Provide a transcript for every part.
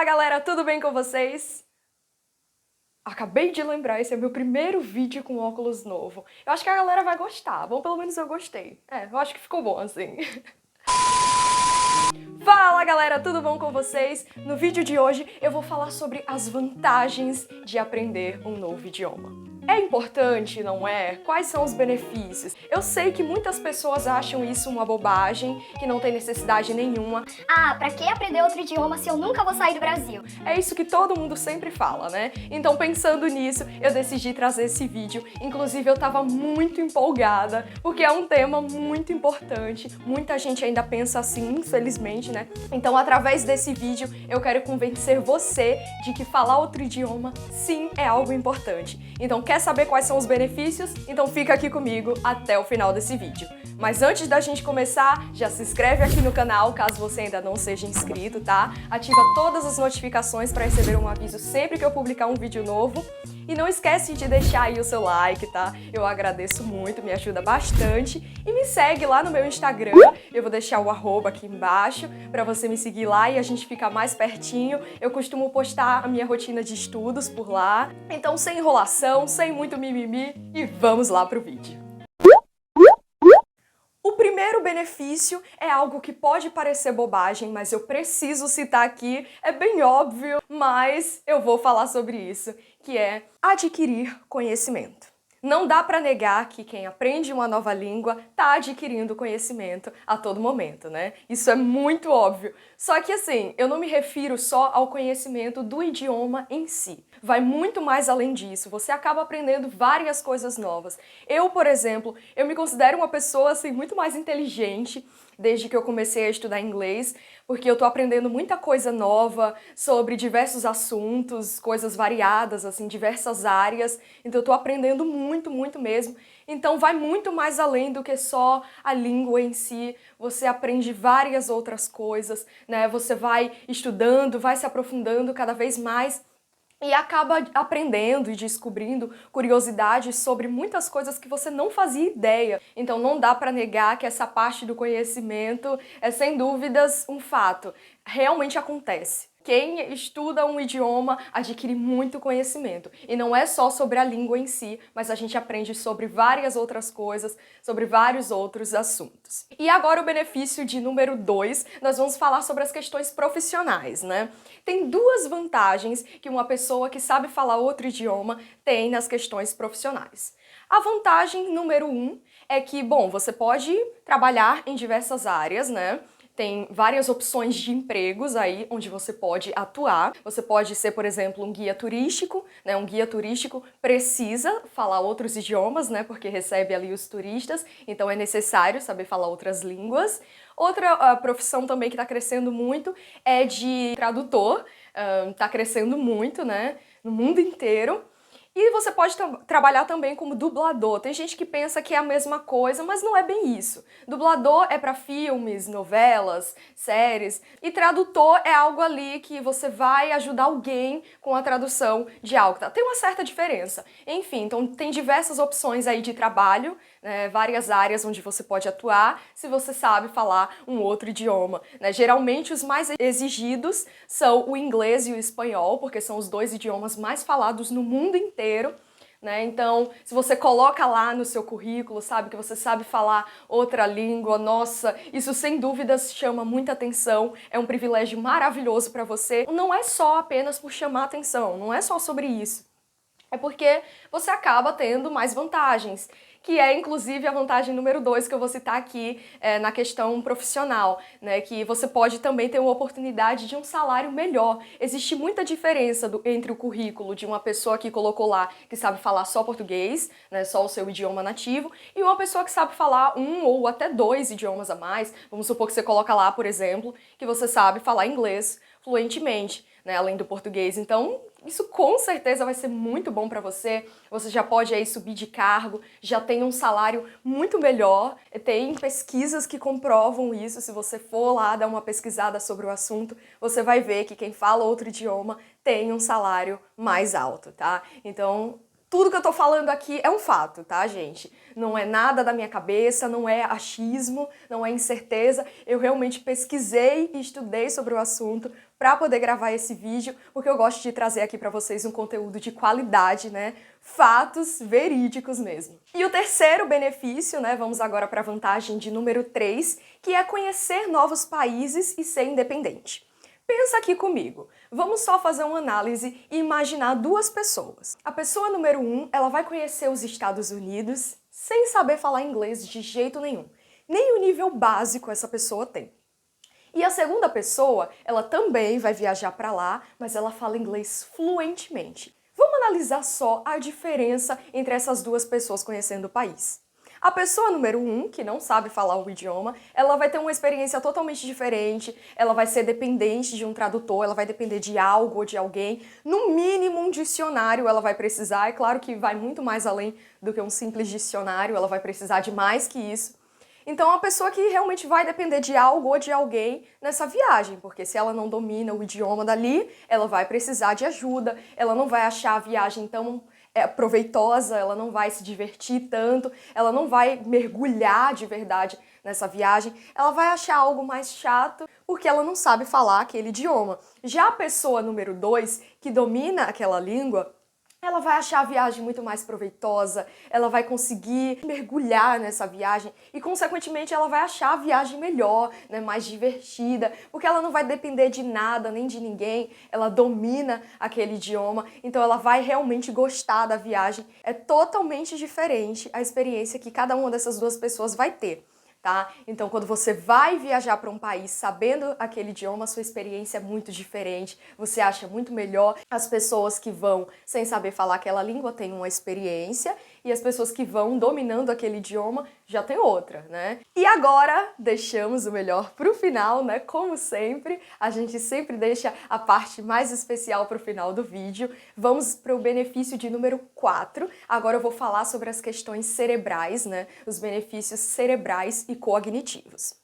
Fala galera, tudo bem com vocês? Acabei de lembrar, esse é meu primeiro vídeo com óculos novo. Eu acho que a galera vai gostar, bom, pelo menos eu gostei. Eu acho que ficou bom assim. Fala galera, tudo bom com vocês? No vídeo de hoje eu vou falar sobre as vantagens de aprender um novo idioma. É importante, não é? Quais são os benefícios? Eu sei que muitas pessoas acham isso uma bobagem, que não tem necessidade nenhuma. Ah, pra que aprender outro idioma se eu nunca vou sair do Brasil? É isso que todo mundo sempre fala, né? Então, pensando nisso, eu decidi trazer esse vídeo. Inclusive, eu tava muito empolgada, porque é um tema muito importante. Muita gente ainda pensa assim, infelizmente, né? Então, através desse vídeo, eu quero convencer você de que falar outro idioma, sim, é algo importante. Então, quer saber quais são os benefícios? Então fica aqui comigo até o final desse vídeo. Mas antes da gente começar, já se inscreve aqui no canal, caso você ainda não seja inscrito, tá? Ativa todas as notificações para receber um aviso sempre que eu publicar um vídeo novo. E não esquece de deixar aí o seu like, tá? Eu agradeço muito, me ajuda bastante. E me segue lá no meu Instagram, eu vou deixar o arroba aqui embaixo para você me seguir lá e a gente ficar mais pertinho. Eu costumo postar a minha rotina de estudos por lá. Então, sem enrolação, sem muito mimimi, e vamos lá pro vídeo. O primeiro benefício é algo que pode parecer bobagem, mas eu preciso citar aqui, é bem óbvio, mas eu vou falar sobre isso, que é adquirir conhecimento. Não dá para negar que quem aprende uma nova língua está adquirindo conhecimento a todo momento, né? Isso é muito óbvio. Só que assim, eu não me refiro só ao conhecimento do idioma em si. Vai muito mais além disso. Você acaba aprendendo várias coisas novas. Eu, por exemplo, eu me considero uma pessoa assim muito mais inteligente desde que eu comecei a estudar inglês, porque eu tô aprendendo muita coisa nova sobre diversos assuntos, coisas variadas, assim, diversas áreas. Então eu tô aprendendo muito mesmo. Então vai muito mais além do que só a língua em si. Você aprende várias outras coisas, né? Você vai estudando, vai se aprofundando cada vez mais. E acaba aprendendo e descobrindo curiosidades sobre muitas coisas que você não fazia ideia. Então não dá para negar que essa parte do conhecimento é sem dúvidas um fato. Realmente acontece. Quem estuda um idioma adquire muito conhecimento. E não é só sobre a língua em si, mas a gente aprende sobre várias outras coisas, sobre vários outros assuntos. E agora o benefício de número 2, nós vamos falar sobre as questões profissionais, né? Tem duas vantagens que uma pessoa que sabe falar outro idioma tem nas questões profissionais. A vantagem número 1 é que, bom, você pode trabalhar em diversas áreas, né? Tem várias opções de empregos aí onde você pode atuar. Você pode ser, por exemplo, um guia turístico, né? Um guia turístico precisa falar outros idiomas, né? Porque recebe ali os turistas, então é necessário saber falar outras línguas. Outra profissão também que está crescendo muito é de tradutor. Está crescendo muito, né? No mundo inteiro. E você pode trabalhar também como dublador. Tem gente que pensa que é a mesma coisa, mas não é bem isso. Dublador é para filmes, novelas, séries, e tradutor é algo ali que você vai ajudar alguém com a tradução de algo. Tem uma certa diferença. Enfim, então tem diversas opções aí de trabalho, né, várias áreas onde você pode atuar se você sabe falar um outro idioma, né? Geralmente os mais exigidos são o inglês e o espanhol, porque são os dois idiomas mais falados no mundo inteiro. Né? Então, se você coloca lá no seu currículo, sabe, que você sabe falar outra língua, nossa, isso sem dúvidas chama muita atenção, é um privilégio maravilhoso para você. Não é só apenas por chamar atenção, não é só sobre isso. É porque você acaba tendo mais vantagens, que é inclusive a vantagem número 2 que eu vou citar aqui na questão profissional, né? Que você pode também ter uma oportunidade de um salário melhor. Existe muita diferença entre o currículo de uma pessoa que colocou lá que sabe falar só português, né? Só o seu idioma nativo, e uma pessoa que sabe falar um ou até 2 idiomas a mais. Vamos supor que você coloca lá, por exemplo, que você sabe falar inglês fluentemente, né? Além do português. Então, isso com certeza vai ser muito bom para você. Você já pode aí subir de cargo, já tem um salário muito melhor. Tem pesquisas que comprovam isso. Se você for lá dar uma pesquisada sobre o assunto, você vai ver que quem fala outro idioma tem um salário mais alto, tá? Então, Tudo que eu tô falando aqui é um fato, tá, gente? Não é nada da minha cabeça, não é achismo, não é incerteza. Eu realmente pesquisei e estudei sobre o assunto para poder gravar esse vídeo, porque eu gosto de trazer aqui para vocês um conteúdo de qualidade, né? Fatos verídicos mesmo. E o terceiro benefício, né? Vamos agora para a vantagem de número 3, que é conhecer novos países e ser independente. Pensa aqui comigo. Vamos só fazer uma análise e imaginar duas pessoas. A pessoa número 1, ela vai conhecer os Estados Unidos sem saber falar inglês de jeito nenhum. Nem o nível básico essa pessoa tem. E a segunda pessoa, ela também vai viajar para lá, mas ela fala inglês fluentemente. Vamos analisar só a diferença entre essas duas pessoas conhecendo o país. A pessoa número 1, que não sabe falar o idioma, ela vai ter uma experiência totalmente diferente, ela vai ser dependente de um tradutor, ela vai depender de algo ou de alguém. No mínimo, um dicionário ela vai precisar, é claro que vai muito mais além do que um simples dicionário, ela vai precisar de mais que isso. Então, é uma pessoa que realmente vai depender de algo ou de alguém nessa viagem, porque se ela não domina o idioma dali, ela vai precisar de ajuda, ela não vai achar a viagem tão proveitosa, ela não vai se divertir tanto, ela não vai mergulhar de verdade nessa viagem, ela vai achar algo mais chato porque ela não sabe falar aquele idioma. Já a pessoa número 2, que domina aquela língua, ela vai achar a viagem muito mais proveitosa, ela vai conseguir mergulhar nessa viagem e, consequentemente, ela vai achar a viagem melhor, né, mais divertida, porque ela não vai depender de nada nem de ninguém, ela domina aquele idioma, então ela vai realmente gostar da viagem. É totalmente diferente a experiência que cada uma dessas duas pessoas vai ter. Tá? Então, quando você vai viajar para um país sabendo aquele idioma, a sua experiência é muito diferente, você acha muito melhor. As pessoas que vão sem saber falar aquela língua têm uma experiência e as pessoas que vão dominando aquele idioma já têm outra, né? E agora, deixamos o melhor pro final, né? Como sempre, a gente sempre deixa a parte mais especial pro final do vídeo. Vamos para o benefício de número 4. Agora eu vou falar sobre as questões cerebrais, né? Os benefícios cerebrais e cognitivos.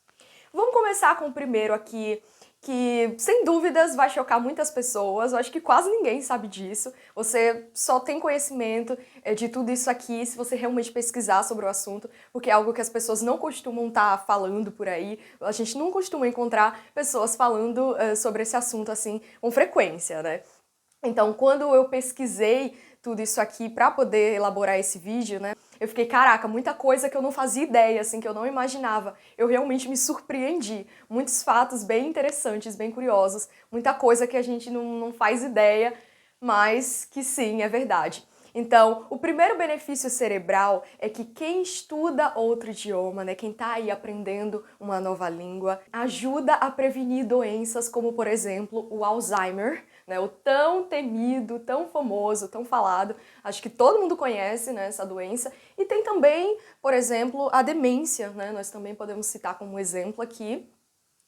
Vamos começar com o primeiro aqui, que sem dúvidas vai chocar muitas pessoas, eu acho que quase ninguém sabe disso. Você só tem conhecimento de tudo isso aqui se você realmente pesquisar sobre o assunto, porque é algo que as pessoas não costumam estar falando por aí. A gente não costuma encontrar pessoas falando sobre esse assunto assim com frequência, né? Então, quando eu pesquisei tudo isso aqui para poder elaborar esse vídeo, né, eu fiquei, caraca, muita coisa que eu não fazia ideia, assim, que eu não imaginava. Eu realmente me surpreendi. Muitos fatos bem interessantes, bem curiosos, muita coisa que a gente não faz ideia, mas que sim, é verdade. Então, o primeiro benefício cerebral é que quem estuda outro idioma, né, quem tá aí aprendendo uma nova língua, ajuda a prevenir doenças como, por exemplo, o Alzheimer, né, o tão temido, tão famoso, tão falado, acho que todo mundo conhece, né, essa doença. E tem também, por exemplo, a demência, né, nós também podemos citar como exemplo aqui.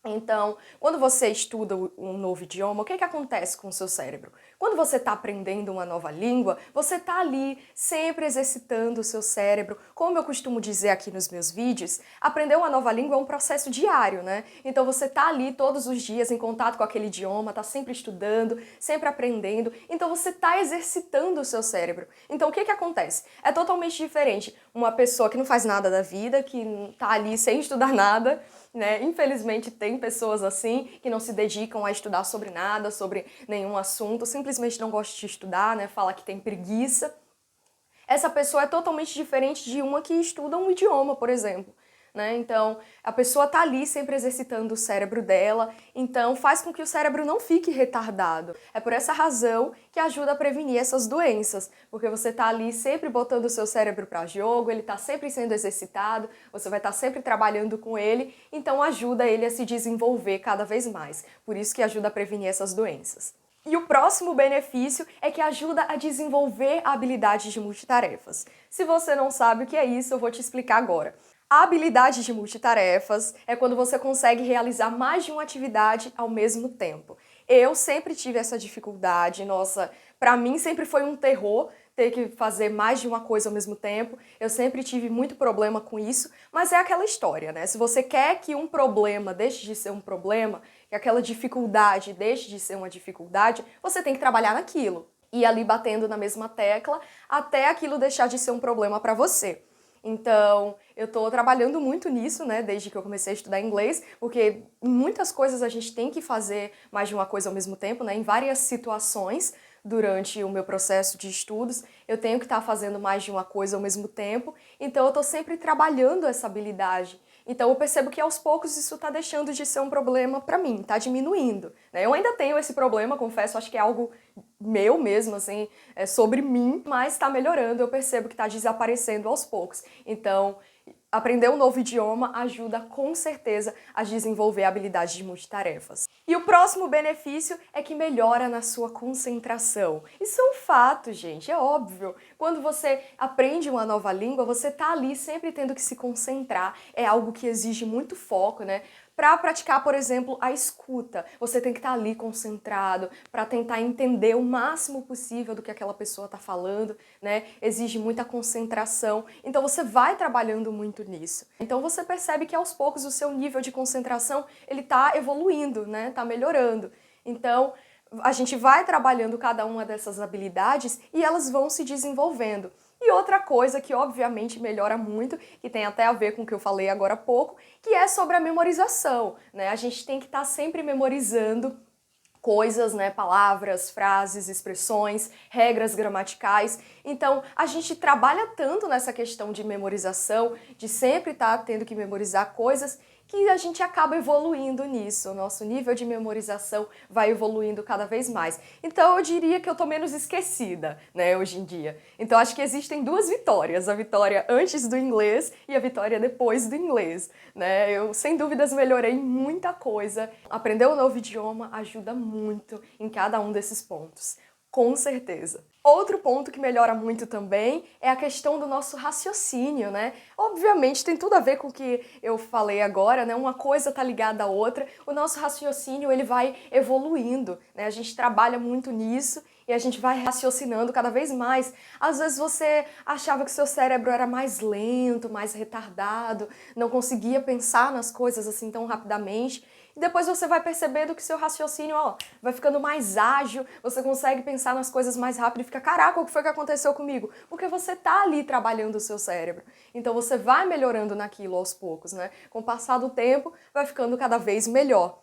Então, quando você estuda um novo idioma, o que acontece com o seu cérebro? Quando você está aprendendo uma nova língua, você está ali sempre exercitando o seu cérebro. Como eu costumo dizer aqui nos meus vídeos, aprender uma nova língua é um processo diário, né? Então você está ali todos os dias em contato com aquele idioma, está sempre estudando, sempre aprendendo. Então você está exercitando o seu cérebro. Então o que acontece? É totalmente diferente uma pessoa que não faz nada da vida, que está ali sem estudar nada, né? Infelizmente tem pessoas assim que não se dedicam a estudar sobre nada, sobre nenhum assunto, simplesmente não gosta de estudar, né? Fala que tem preguiça. Essa pessoa é totalmente diferente de uma que estuda um idioma, por exemplo. Né? Então, a pessoa tá ali sempre exercitando o cérebro dela, então faz com que o cérebro não fique retardado. É por essa razão que ajuda a prevenir essas doenças, porque você tá ali sempre botando o seu cérebro para jogo, ele tá sempre sendo exercitado, você vai estar sempre trabalhando com ele, então ajuda ele a se desenvolver cada vez mais. Por isso que ajuda a prevenir essas doenças. E o próximo benefício é que ajuda a desenvolver a habilidade de multitarefas. Se você não sabe o que é isso, eu vou te explicar agora. A habilidade de multitarefas é quando você consegue realizar mais de uma atividade ao mesmo tempo. Eu sempre tive essa dificuldade, nossa, pra mim sempre foi um terror ter que fazer mais de uma coisa ao mesmo tempo. Eu sempre tive muito problema com isso, mas é aquela história, né? Se você quer que um problema deixe de ser um problema, que aquela dificuldade deixe de ser uma dificuldade, você tem que trabalhar naquilo. ir ali batendo na mesma tecla até aquilo deixar de ser um problema para você. Então, eu tô trabalhando muito nisso, né, desde que eu comecei a estudar inglês, porque em muitas coisas a gente tem que fazer mais de uma coisa ao mesmo tempo, né, em várias situações durante o meu processo de estudos, eu tenho que estar fazendo mais de uma coisa ao mesmo tempo, então eu tô sempre trabalhando essa habilidade. Então eu percebo que aos poucos isso tá deixando de ser um problema pra mim, tá diminuindo, né? Eu ainda tenho esse problema, confesso, acho que é algo meu mesmo, assim, é sobre mim, mas tá melhorando, eu percebo que tá desaparecendo aos poucos. Então, aprender um novo idioma ajuda com certeza a desenvolver a habilidade de multitarefas. E o próximo benefício é que melhora na sua concentração. Isso é um fato, gente, é óbvio. Quando você aprende uma nova língua, você tá ali sempre tendo que se concentrar. É algo que exige muito foco, né? Para praticar, por exemplo, a escuta, você tem que estar ali concentrado para tentar entender o máximo possível do que aquela pessoa está falando, né? Exige muita concentração, então você vai trabalhando muito nisso. Então você percebe que aos poucos o seu nível de concentração ele está evoluindo, né? Está melhorando. Então a gente vai trabalhando cada uma dessas habilidades e elas vão se desenvolvendo. E outra coisa que obviamente melhora muito, que tem até a ver com o que eu falei agora há pouco, que é sobre a memorização, né? A gente tem que estar sempre memorizando coisas, né, palavras, frases, expressões, regras gramaticais. Então, a gente trabalha tanto nessa questão de memorização, de sempre estar tendo que memorizar coisas, que a gente acaba evoluindo nisso. O nosso nível de memorização vai evoluindo cada vez mais. Então, eu diria que eu tô menos esquecida, né, hoje em dia. Então, acho que existem duas vitórias, a vitória antes do inglês e a vitória depois do inglês, né? Eu, sem dúvidas, melhorei muita coisa. Aprender um novo idioma ajuda muito em cada um desses pontos, com certeza. Outro ponto que melhora muito também é a questão do nosso raciocínio, né? Obviamente tem tudo a ver com o que eu falei agora, né? Uma coisa tá ligada à outra. O nosso raciocínio, ele vai evoluindo, né? A gente trabalha muito nisso e a gente vai raciocinando cada vez mais. Às vezes você achava que seu cérebro era mais lento, mais retardado, não conseguia pensar nas coisas assim tão rapidamente. E depois você vai percebendo que seu raciocínio, ó, vai ficando mais ágil, você consegue pensar nas coisas mais rápido e fica, caraca, o que foi que aconteceu comigo? Porque você tá ali trabalhando o seu cérebro. Então você vai melhorando naquilo aos poucos, né? Com o passar do tempo, vai ficando cada vez melhor.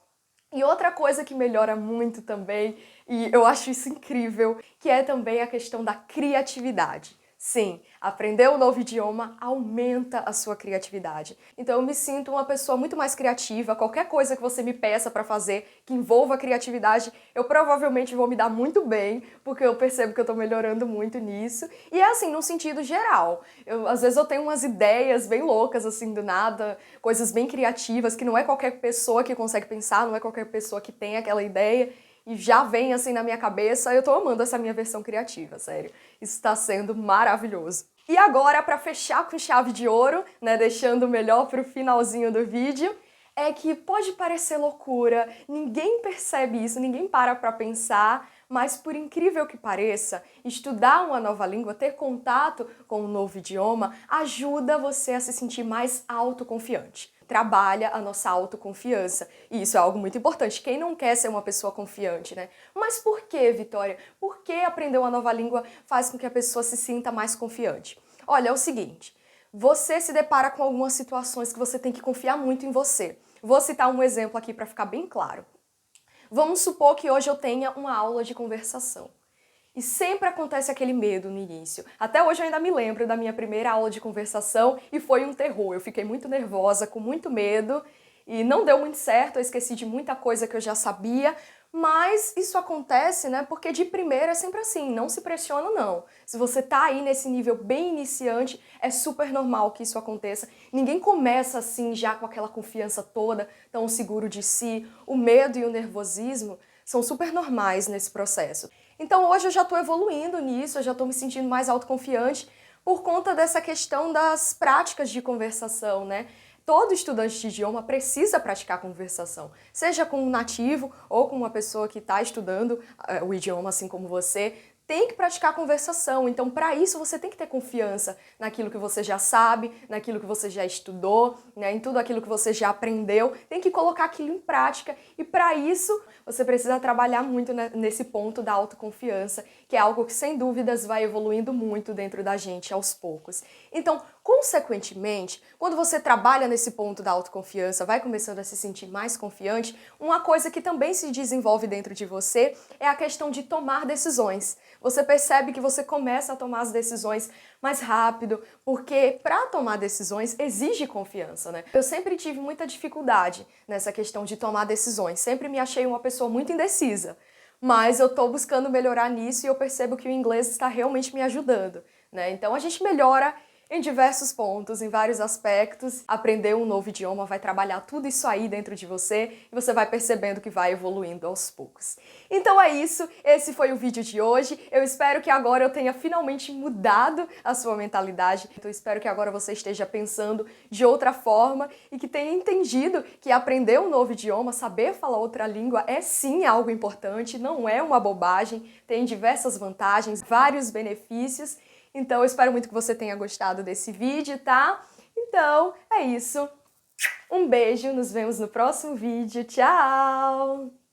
E outra coisa que melhora muito também, e eu acho isso incrível, que é também a questão da criatividade. Sim, aprender um novo idioma aumenta a sua criatividade. Então eu me sinto uma pessoa muito mais criativa. Qualquer coisa que você me peça para fazer que envolva criatividade, eu provavelmente vou me dar muito bem, porque eu percebo que eu tô melhorando muito nisso. E é assim, no sentido geral. Às vezes eu tenho umas ideias bem loucas, assim, do nada, coisas bem criativas, que não é qualquer pessoa que consegue pensar, não é qualquer pessoa que tem aquela ideia. E já vem assim na minha cabeça, eu tô amando essa minha versão criativa, sério. Isso tá sendo maravilhoso. E agora, para fechar com chave de ouro, né, deixando o melhor pro finalzinho do vídeo, é que pode parecer loucura, ninguém percebe isso, ninguém para pra pensar, mas por incrível que pareça, estudar uma nova língua, ter contato com um novo idioma, ajuda você a se sentir mais autoconfiante. Trabalha a nossa autoconfiança. E isso é algo muito importante. Quem não quer ser uma pessoa confiante, né? Mas por que, Vitória? Por que aprender uma nova língua faz com que a pessoa se sinta mais confiante? Olha, é o seguinte, você se depara com algumas situações que você tem que confiar muito em você. Vou citar um exemplo aqui para ficar bem claro. Vamos supor que hoje eu tenha uma aula de conversação. E sempre acontece aquele medo no início. Até hoje eu ainda me lembro da minha primeira aula de conversação e foi um terror. Eu fiquei muito nervosa, com muito medo e não deu muito certo, eu esqueci de muita coisa que eu já sabia, mas isso acontece, né, porque de primeira é sempre assim, não se pressiona não. Se você tá aí nesse nível bem iniciante, é super normal que isso aconteça. Ninguém começa assim já com aquela confiança toda, tão seguro de si. O medo e o nervosismo são super normais nesse processo. Então hoje eu já estou evoluindo nisso, eu já estou me sentindo mais autoconfiante por conta dessa questão das práticas de conversação, né? Todo estudante de idioma precisa praticar conversação, seja com um nativo ou com uma pessoa que está estudando o idioma assim como você, tem que praticar conversação. Então, para isso, você tem que ter confiança naquilo que você já sabe, naquilo que você já estudou, né, em tudo aquilo que você já aprendeu. Tem que colocar aquilo em prática. E para isso, você precisa trabalhar muito nesse ponto da autoconfiança, que é algo que, sem dúvidas, vai evoluindo muito dentro da gente aos poucos. Então, consequentemente, quando você trabalha nesse ponto da autoconfiança, vai começando a se sentir mais confiante, uma coisa que também se desenvolve dentro de você é a questão de tomar decisões. Você percebe que você começa a tomar as decisões mais rápido, porque para tomar decisões exige confiança, né? Eu sempre tive muita dificuldade nessa questão de tomar decisões, sempre me achei uma pessoa muito indecisa. Mas eu tô buscando melhorar nisso e eu percebo que o inglês está realmente me ajudando, né? Então a gente melhora em diversos pontos, em vários aspectos. Aprender um novo idioma vai trabalhar tudo isso aí dentro de você e você vai percebendo que vai evoluindo aos poucos. Então é isso, esse foi o vídeo de hoje. Eu espero que agora eu tenha finalmente mudado a sua mentalidade. Então eu espero que agora você esteja pensando de outra forma e que tenha entendido que aprender um novo idioma, saber falar outra língua é sim algo importante, não é uma bobagem, tem diversas vantagens, vários benefícios. Então, eu espero muito que você tenha gostado desse vídeo, tá? Então, é isso. Um beijo, nos vemos no próximo vídeo. Tchau!